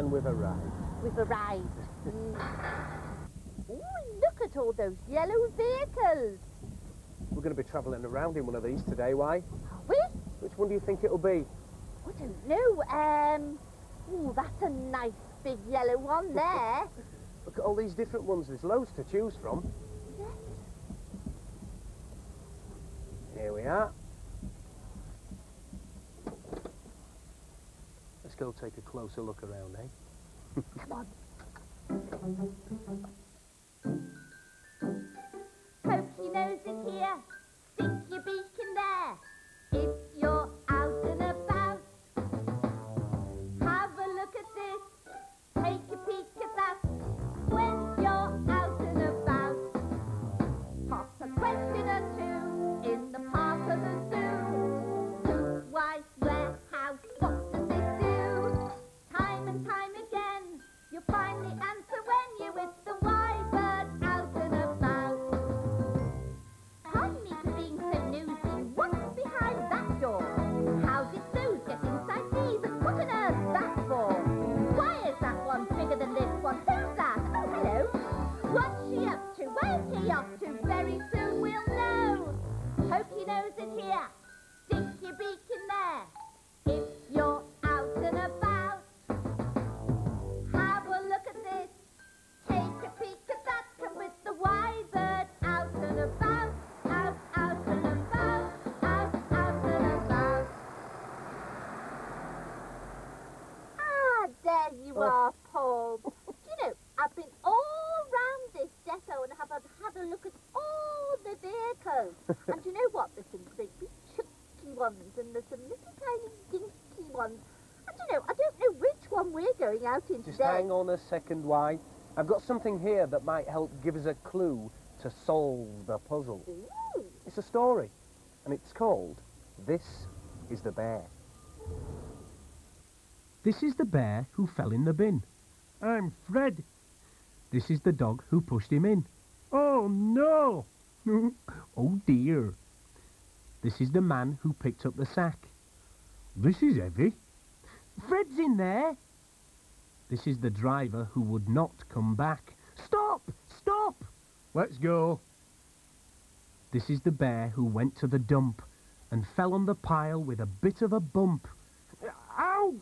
and with a ride. With a ride. Ooh, look at all those yellow vehicles. We're going to be travelling around in one of these today, why? Are we? Which one do you think it'll be? I don't know. Ooh, that's a nice big yellow one there. Look at all these different ones. There's loads to choose from. Yes. Here we are. Let's go take a closer look around, eh? Come on. Pokey nose is here. Stick your beak in there. If you're out and about, have a look at this. Take a peek at that. When you're out and about, pop a question or two in the park or the zoo. Who, why, where, how, what does it do? Time and time again, you'll find the answer when you're with the wise bird out and about. Pardon me for being so nosy. What's behind that door? How did those get inside these? And what on earth's that for? Why is that one bigger than this one? Who's that? Oh, hello. What's she up to? Where's he off to? Very soon we'll know. Pokey nose is here. Stick your beak in there. If you're out and about, have a look at this. Take a peek at that. Come with the wise bird out and about. Out and about. Out and about. Ah, there you are, Paul. Do you know, I've been all round this depot and have had a look at all the vehicles. And do you know what? There's some big chunky ones and there's some little tiny dinky ones. And do you know, I don't know which one we're going out in Just today. hang on a second, why? I've got something here that might help give us a clue to solve the puzzle. Ooh. It's a story, and it's called This is the Bear. This is the bear who fell in the bin. I'm Fred. This is the dog who pushed him in. Oh no! Oh dear. This is the man who picked up the sack. This is heavy. Fred's in there. This is the driver who would not come back. Stop! Stop! Let's go. This is the bear who went to the dump and fell on the pile with a bit of a bump. Ouch!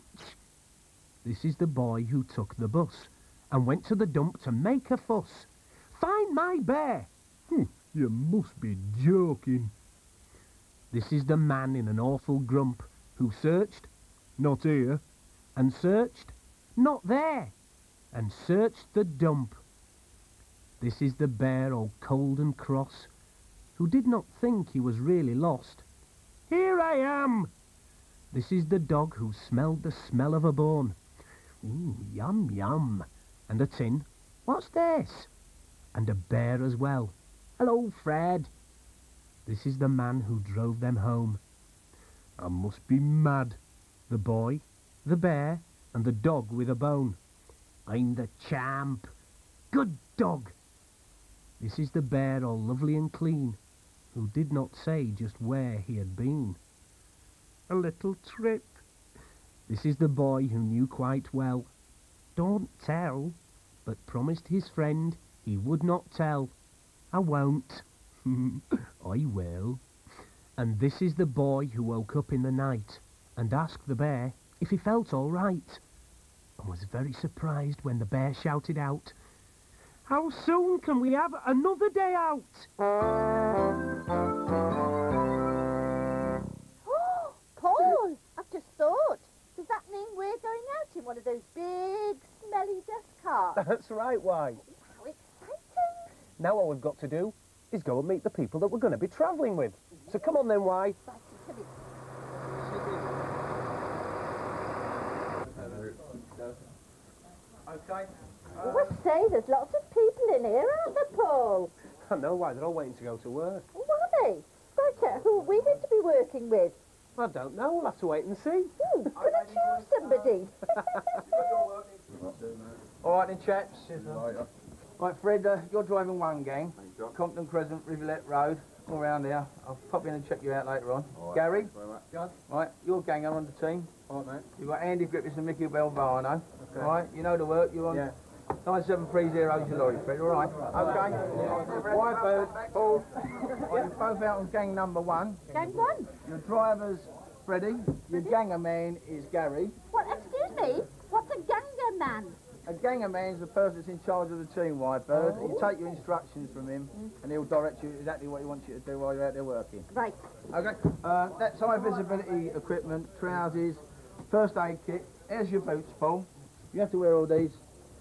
This is the boy who took the bus and went to the dump to make a fuss. Find my bear! You must be joking. This is the man in an awful grump who searched, not here, and searched, not there, and searched the dump. This is the bear all cold and cross, who did not think he was really lost. Here I am! This is the dog who smelled the smell of a bone. Ooh, yum, yum. And a tin. What's this? And a bear as well. Hello, Fred. This is the man who drove them home. I must be mad. The boy, the bear, and the dog with a bone. I'm the champ. Good dog. This is the bear all lovely and clean, who did not say just where he had been. A little trip. This is the boy who knew quite well. Don't tell, but promised his friend he would not tell. I won't. I will. And this is the boy who woke up in the night and asked the bear if he felt all right, and was very surprised when the bear shouted out, "How soon can we have another day out?" Oh, Paul, I've just thought. Does that mean we're going out in one of those big, smelly dust carts? That's right, why? How exciting! Now all we've got to do is go and meet the people that we're going to be travelling with. So come on then, why? Right, come in. Okay. Oh, I say, there's lots of people in here, aren't there, Paul? I know why, they're all waiting to go to work. Oh, are they? Right, who are we going to be working with? I don't know, we'll have to wait and see. Can I choose somebody? All right then, chaps. Right, Fred, you're driving one gang. Compton Crescent, Rivulet Road, all around here. I'll pop in and check you out later on. Gary, right, your gang are on the team. All right, mate. You've got Andy Grippis and Mickey Belvano. Okay. All right, you know the work, you're on. Yeah. 9730 is your lorry, Fred, all right? Okay. White Bird, Paul. You're both out on gang number 1. Gang 1? Your driver's Freddie. Your ganger man is Gary. What, excuse me? What's a ganger man? A ganger man is the person that's in charge of the team, White Bird. Oh. You take your instructions from him, and he'll direct you exactly what he wants you to do while you're out there working. Right. Okay. That's high visibility equipment, trousers, first aid kit. Here's your boots, Paul. You have to wear all these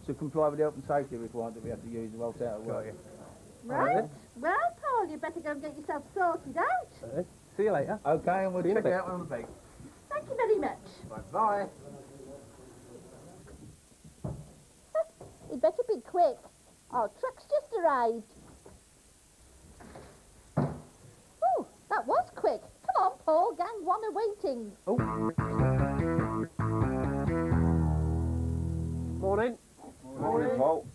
to comply with the health and safety requirement that we have to use whilst out at work. Right. Well, Paul, you better go and get yourself sorted out. See you later. Okay, and we'll check it out on the beat. Thank you very much. Bye. You'd better be quick. Our truck's just arrived. Oh, that was quick. Come on, Paul, gang 1 are waiting. Oh. Morning. Morning, Paul.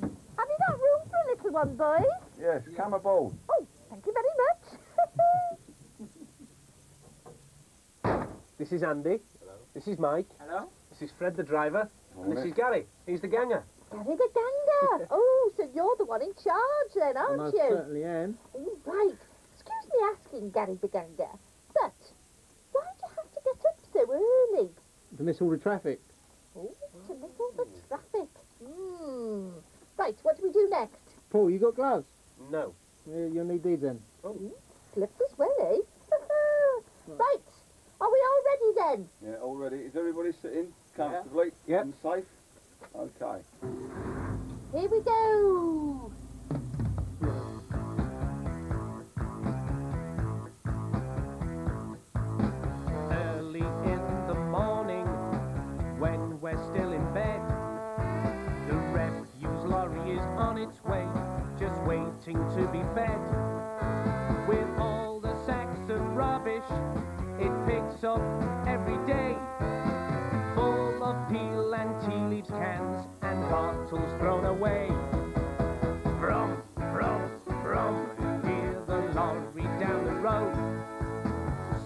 Have you got room for a little one, boys? Yes, come aboard. Oh, thank you very much. This is Andy. Hello. This is Mike. Hello. This is Fred the driver. And this is Gary. He's the ganger. Gary the ganger. Oh, so you're the one in charge then, aren't you? I certainly am. Oh, right. Excuse me asking, Gary the ganger, but why do you have to get up so early? To miss all the traffic. Oh, to miss all the traffic. Right, what do we do next? Paul, you got gloves? No. You'll need these then. Oh. Slippers as well, eh? Right, are we all ready then? Yeah, all ready. Is everybody sitting comfortably and safe? Okay. Here we go. Early in the morning, when we're still in bed, the refuse lorry is on its way, just waiting to be fed. With all the sacks of rubbish it picks up every day, full of peel and tea leaves cans and bottles thrown away. Brum, brum, brum, hear the lorry down the road,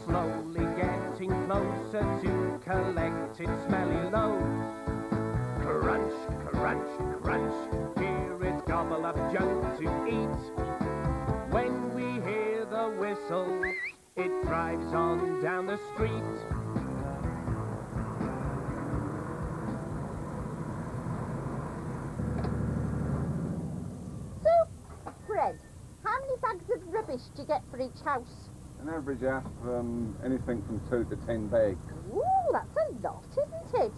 slowly getting closer to collect its smelly load. Crunch, crunch, crunch, hear it gobble up junk to eat. When we hear the whistle, it drives on down the street. So, Fred, how many bags of rubbish do you get for each house? An average house, anything from 2 to 10 bags. Ooh, that's a lot, isn't it?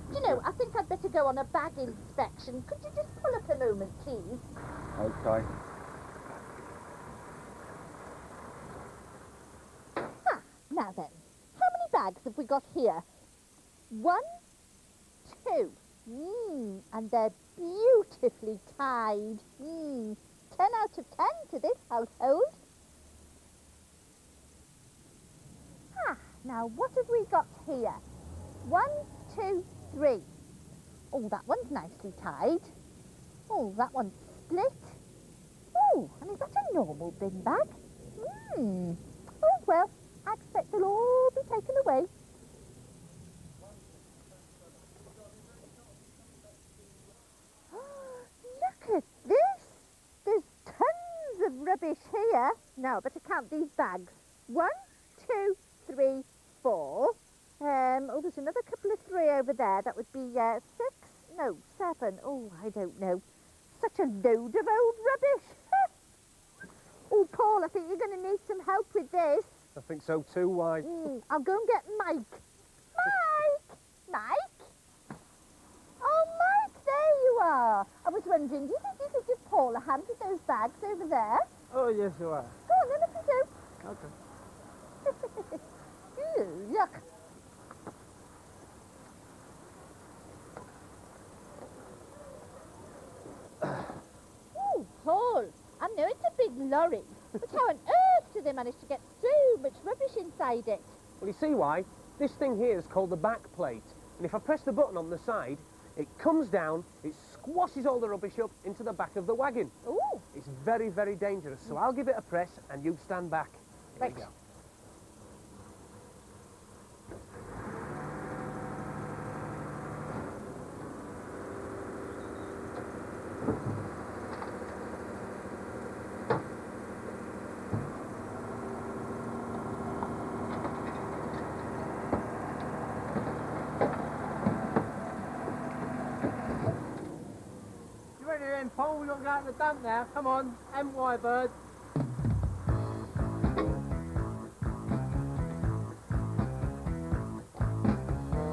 Do you know, I think I'd better go on a bag inspection. Could you just pull up a moment, please? Okay. Now then, how many bags have we got here? 1, 2. And they're beautifully tied. 10 out of 10 to this household. Now what have we got here? 1, 2, 3. Oh, that one's nicely tied. Oh, that one's split. Oh, and is that a normal bin bag? Oh, well, I expect they'll all be taken away. Look at this! There's tons of rubbish here. Now, I better count these bags. 1, 2, 3, 4. Oh, there's another couple of 3 over there. That would be 6? No, 7. Oh, I don't know. Such a load of old rubbish. Oh, Paul, I think you're going to need some help with this. I think so too, why? I'll go and get Mike. Mike! Mike? Oh, Mike, there you are. I was wondering, do you think you could give Paul a hand with those bags over there? Oh, yes, you are. Go on, then, if you do. Okay. Ew, look. Oh, Paul, I know it's a big lorry, but how on earth do they manage to get so much rubbish inside it? Well, you see why? This thing here is called the back plate. And if I press the button on the side, it comes down, it squashes all the rubbish up into the back of the wagon. Ooh. It's very, very dangerous, so I'll give it a press and you stand back. Here Right. we go. You ready then, Paul? We've got to go out to the dump now. Come on, MY bird.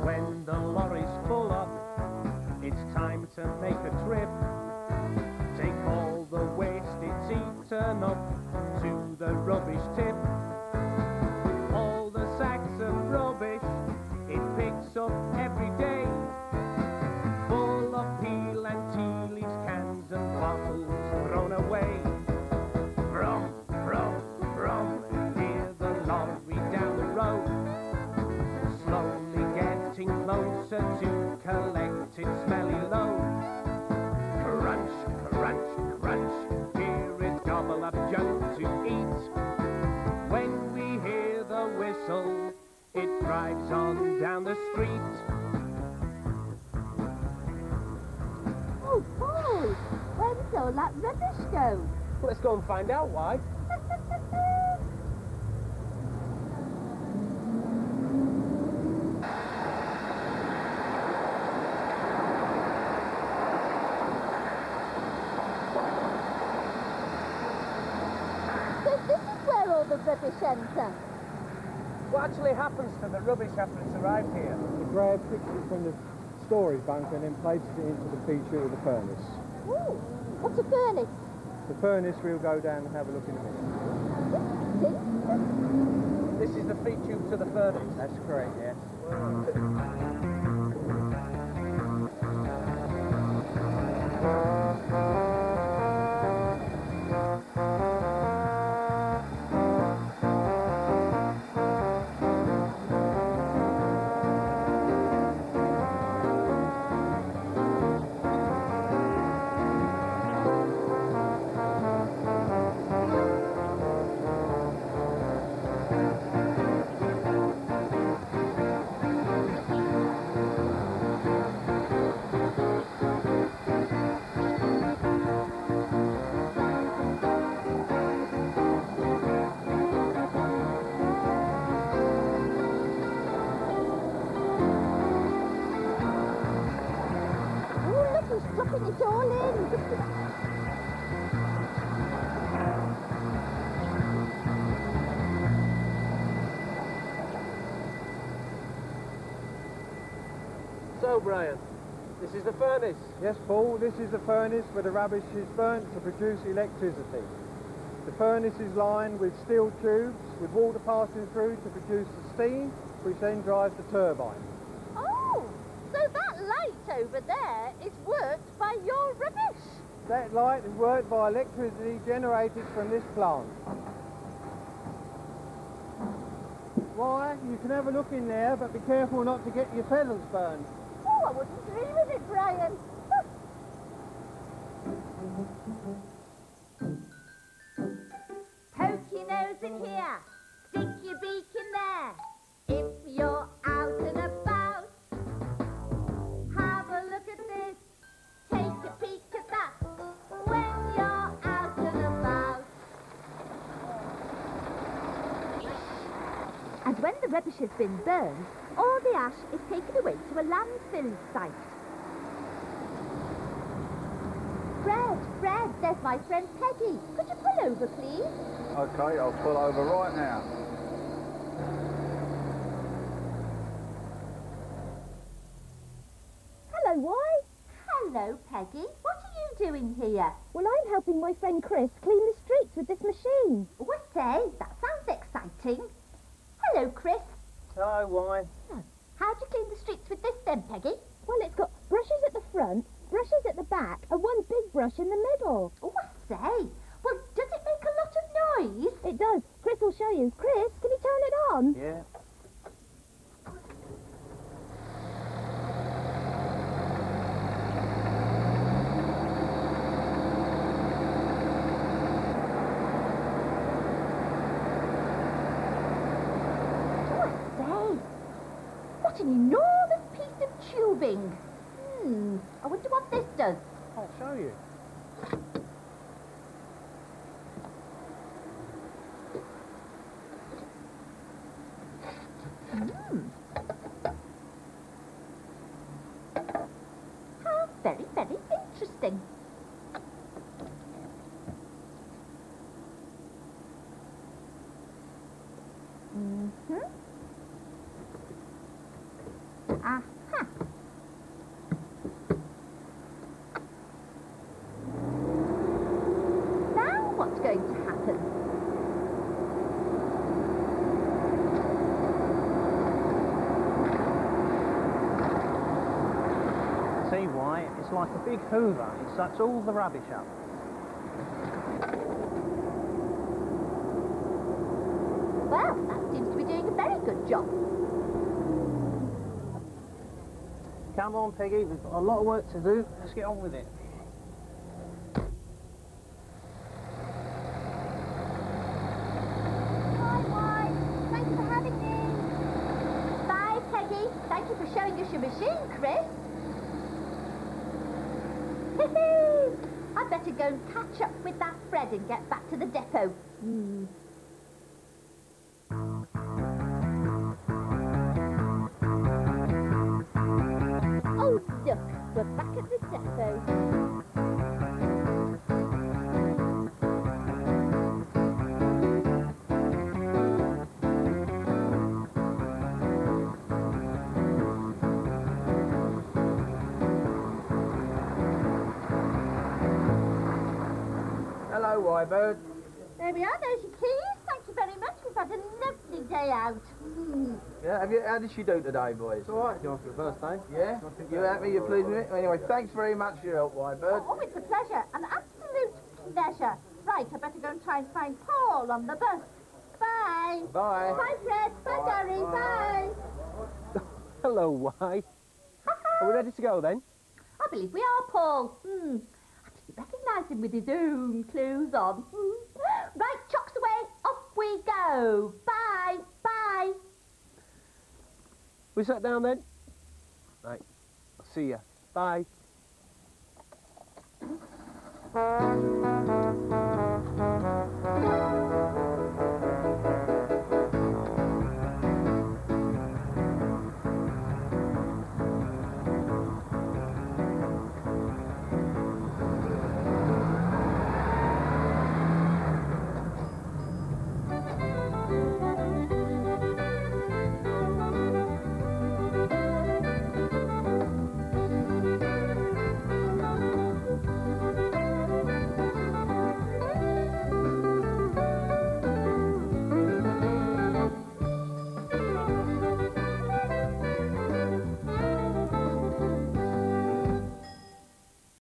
When the lorry's full up, it's time to make a trip. Take all the waste it's eaten up to the rubbish tip. All the sacks of rubbish it picks up every day, full of peel and tea leaves, cans and bottles thrown away. Brum, brum, brum, hear the lorry down the road, slowly getting closer to collect its smelly load. Crunch, crunch, crunch, hear it gobble up junk to eat. When we hear the whistle, it drives on down the street. Oh, Paul, where does all that rubbish go? Let's go and find out why. So this is where all the rubbish ends up. What actually happens to the rubbish after it's arrived here? The grab picks it from the storage bunker and then places it into the feed chute of the furnace. Ooh, what's a furnace? The furnace we'll go down and have a look in a minute. This is the feed tube to the furnace. That's correct, yes. Dropping it all in. So, Brian, this is the furnace. Yes, Paul, this is the furnace where the rubbish is burnt to produce electricity. The furnace is lined with steel tubes with water passing through to produce the steam, which then drives the turbine. Oh, so that light over there is worked by your rubbish. That light is worked by electricity generated from this plant. Why? You can have a look in there, but be careful not to get your feathers burned. Oh, I wouldn't dream of it, Brian. Poke your nose in here, stick your beak in there. If you're out and about, have a look at this, take a peek at that. When you're out and about. And when the rubbish has been burned, all the ash is taken away to a landfill site. Fred, there's my friend Peggy. Could you pull over, please? Okay, I'll pull over right now. Hello, Why? Hello, Peggy. What are you doing here? Well, I'm helping my friend Chris clean the streets with this machine. Oh, I say, that sounds exciting. Hello, Chris. Hello, Why? How do you clean the streets with this then, Peggy? Well, it's got brushes at the front, brushes at the back, and one big brush in the middle. Oh, I say. Well, does it make a lot of noise? It does. Chris will show you. Chris, can you turn it on? Yeah. What an enormous piece of tubing. I wonder what this does. I'll show you. How very, very interesting. Aha. Now what's going to happen? See why? It's like a big hoover. It sucks all the rubbish up. Well, that seems to be doing a very good job. Come on, Peggy. We've got a lot of work to do. Let's get on with it. Hi, White. Thank you for having me. Bye, Peggy. Thank you for showing us your machine, Chris. Hee-hee! I'd better go and catch up with that Fred and get back to the depot. Oh, look, we're back at the depot. Hello, Wybird. There we are, there's your keys. Thank you very much. We've had a lovely day out. Yeah, how did she do today, boys? It's all right, John, for the first day. Yeah? You happy? You pleased with it? Anyway, thanks very much for your help, Wybird. Oh, it's a pleasure, an absolute pleasure. Right, I better go and try and find Paul on the bus. Bye. Bye. Bye, Fred. Bye, Gary. Bye. Hello, Why? Are we ready to go then? I believe we are, Paul. I didn't recognise him with his own clothes on. Right, chocks away. Off we go. Bye. Bye. We sat down then? Right. I'll see ya. Bye.